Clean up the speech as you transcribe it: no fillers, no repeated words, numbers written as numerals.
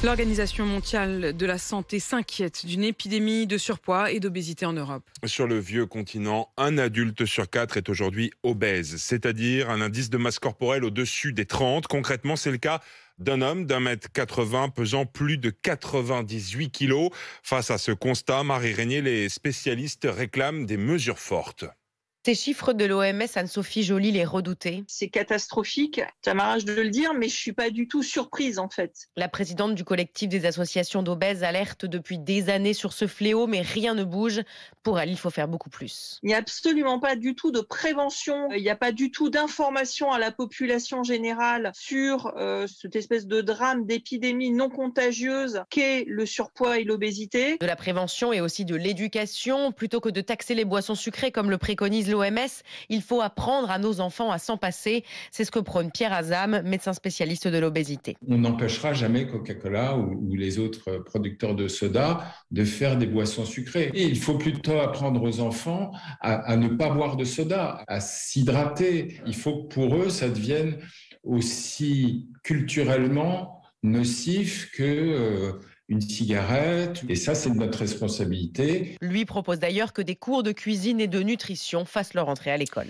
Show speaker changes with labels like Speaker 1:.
Speaker 1: L'Organisation mondiale de la santé s'inquiète d'une épidémie de surpoids et d'obésité en Europe.
Speaker 2: Sur le vieux continent, un adulte sur 4 est aujourd'hui obèse, c'est-à-dire un indice de masse corporelle au-dessus des 30. Concrètement, c'est le cas d'un homme d'1,80 m pesant plus de 98 kilos. Face à ce constat, Marie Régnier, les spécialistes réclament des mesures fortes.
Speaker 3: Ces chiffres de l'OMS, Anne-Sophie Joly les redoutait.
Speaker 4: C'est catastrophique, ça m'arrache de le dire, mais je suis pas du tout surprise en fait.
Speaker 3: La présidente du collectif des associations d'obèses alerte depuis des années sur ce fléau, mais rien ne bouge. Pour elle, il faut faire beaucoup plus.
Speaker 4: Il n'y a absolument pas du tout de prévention, il n'y a pas du tout d'information à la population générale sur cette espèce de drame, d'épidémie non contagieuse qu'est le surpoids et l'obésité.
Speaker 3: De la prévention et aussi de l'éducation. Plutôt que de taxer les boissons sucrées comme le préconise l'OMS, il faut apprendre à nos enfants à s'en passer. C'est ce que prône Pierre Azam, médecin spécialiste de l'obésité.
Speaker 5: On n'empêchera jamais Coca-Cola ou les autres producteurs de soda de faire des boissons sucrées. Et il faut plutôt apprendre aux enfants à ne pas boire de soda, à s'hydrater. Il faut que pour eux, ça devienne aussi culturellement nocif que une cigarette. Et ça, c'est de notre responsabilité.
Speaker 3: Lui propose d'ailleurs que des cours de cuisine et de nutrition fassent leur entrée à l'école.